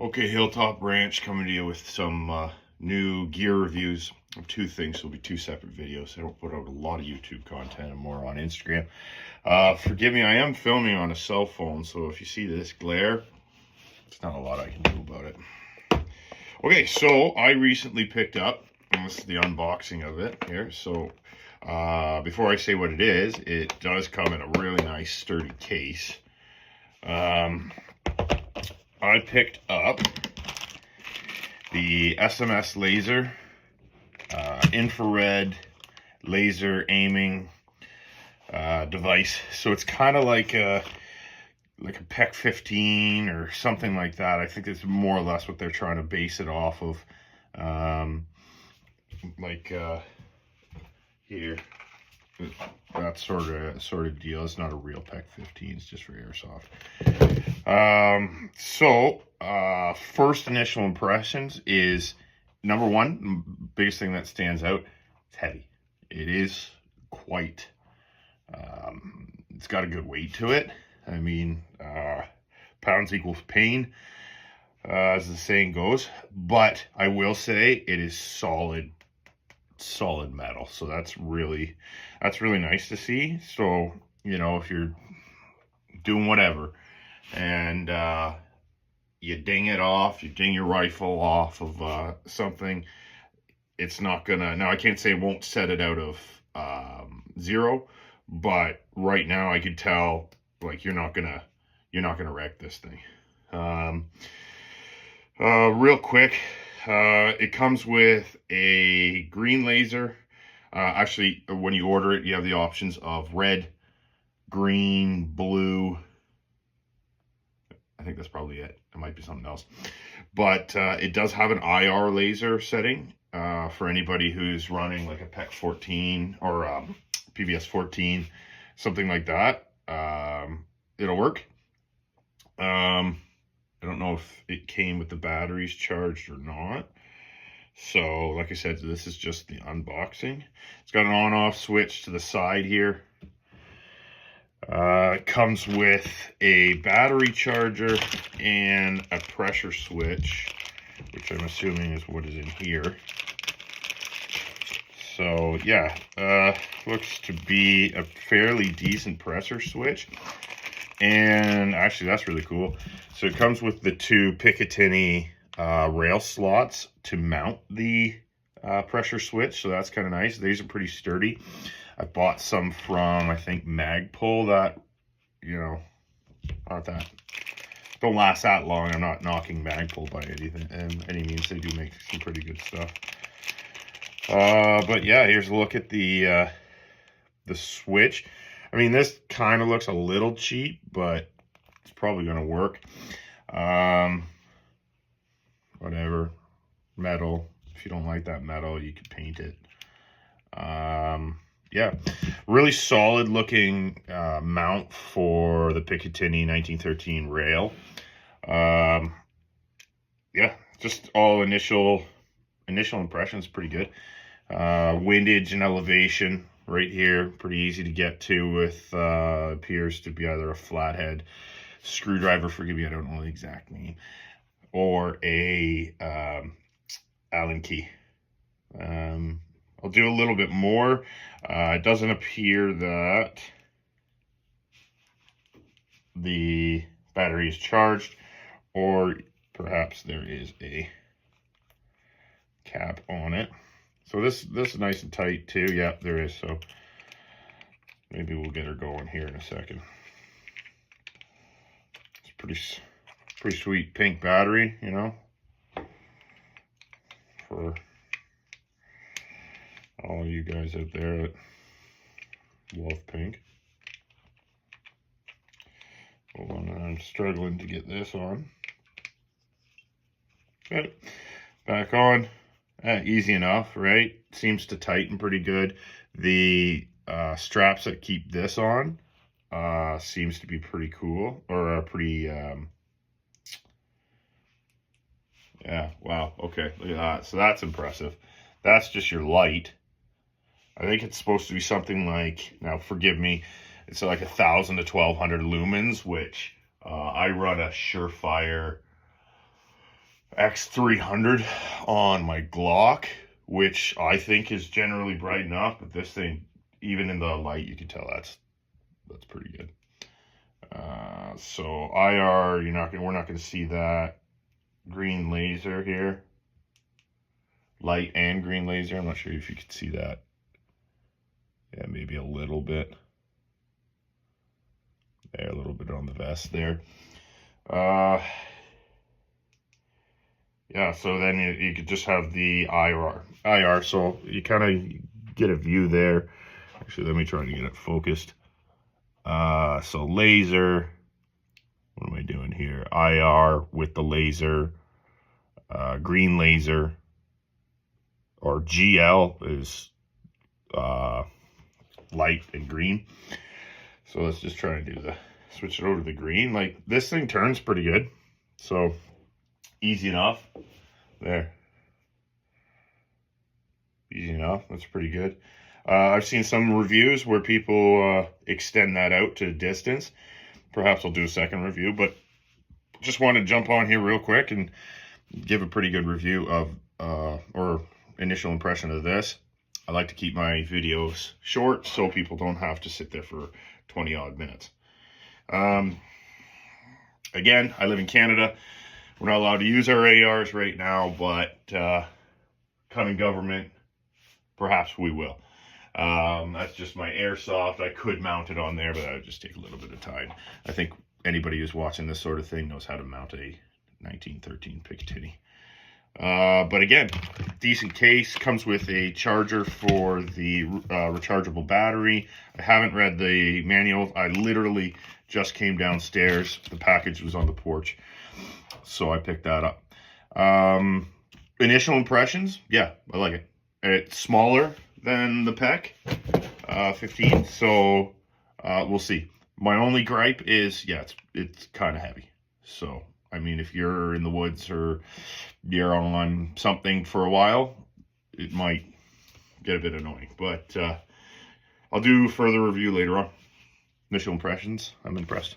Okay, Hilltop Ranch coming to you with some new gear reviews of two things. It'll be two separate videos. I don't put out a lot of YouTube content and more on Instagram. Forgive me, I am filming on a cell phone, so if you see this glare, it's not a lot I can do about it. Okay, so I recently picked up, and this is the unboxing of it here. So before I say what it is, it does come in a really nice sturdy case. I picked up the SMS Laser infrared laser aiming device. So it's kind of like a PEC 15 or something like that. I think it's more or less what they're trying to base it off of. Here, that sort of deal. It's not a real PEC 15, it's just for airsoft. First initial impressions is, number one, biggest thing that stands out, it's heavy. It is quite, it's got a good weight to it. I mean, pounds equals pain, as the saying goes. But I will say it is solid metal. So that's really nice to see. So, you know, if you're doing whatever and you ding it off, you ding your rifle off of something, it's not gonna, now I can't say it won't set it out of zero, but right now I could tell, like, you're not gonna wreck this thing. Real quick, it comes with a green laser. Actually, when you order it, you have the options of red, green, blue. I think that's probably it. It might be something else. But it does have an IR laser setting for anybody who's running like a PEC 14 or PVS 14, something like that. It'll work. I don't know if it came with the batteries charged or not. So, like I said, this is just the unboxing. It's got an on-off switch to the side here. It comes with a battery charger and a pressure switch, which I'm assuming is what is in here. So, yeah, looks to be a fairly decent pressure switch. And actually, that's really cool. So it comes with the two Picatinny rail slots to mount the pressure switch. So that's kind of nice. These are pretty sturdy. I bought some from, I think, Magpul that, you know, don't last that long. I'm not knocking Magpul by any means. They do make some pretty good stuff. But yeah, here's a look at the switch. I mean, this kind of looks a little cheap, but it's probably going to work. Whatever. Metal. If you don't like that metal, you could paint it. Yeah. Really solid looking mount for the Picatinny 1913 rail. Yeah, just all initial impressions, pretty good. Windage and elevation. Right here, pretty easy to get to with, appears to be either a flathead screwdriver, forgive me, I don't know the exact name, or a Allen key. I'll do a little bit more. It doesn't appear that the battery is charged, or perhaps there is a cap on it. So this is nice and tight too. Yep, there is. So maybe we'll get her going here in a second. It's pretty sweet pink battery, you know, for all you guys out there that love pink. Hold on, I'm struggling to get this on. Okay, back on. Easy enough, right? Seems to tighten pretty good. The straps that keep this on seems to be pretty cool, or pretty, yeah, wow, okay, look at that. So that's impressive. That's just your light. I think it's supposed to be something like, now forgive me, it's like 1,000 to 1,200 lumens, which I run a Surefire X300 on my Glock, which I think is generally bright enough, but this thing, even in the light, you can tell that's pretty good. So IR, we're not gonna see that. Green laser here, light and green laser. I'm not sure if you can see that. Yeah, maybe a little bit. There, a little bit on the vest there. Yeah, so then you could just have the IR, so you kind of get a view there. Actually, let me try to get it focused. So laser, what am I doing here? IR with the laser, green laser, or GL is light and green. So let's just try to switch it over to the green. Like, this thing turns pretty good, so easy enough. There, easy enough. That's pretty good. I've seen some reviews where people extend that out to distance. Perhaps I'll do a second review, but just want to jump on here real quick and give a pretty good review of or initial impression of this. I like to keep my videos short so people don't have to sit there for 20 odd minutes. Again, I live in Canada. We're not allowed to use our ARs right now, but coming government, perhaps we will. That's just my airsoft. I could mount it on there, but that would just take a little bit of time. I think anybody who's watching this sort of thing knows how to mount a 1913 Picatinny. But again, decent case. Comes with a charger for the rechargeable battery. I haven't read the manual. I literally just came downstairs. The package was on the porch, so I picked that up. Initial impressions, yeah, I like it. It's smaller than the PEC 15, so we'll see. My only gripe is, yeah, it's kind of heavy. So, I mean, if you're in the woods or you're on something for a while, it might get a bit annoying. But I'll do further review later on. Initial impressions, I'm impressed.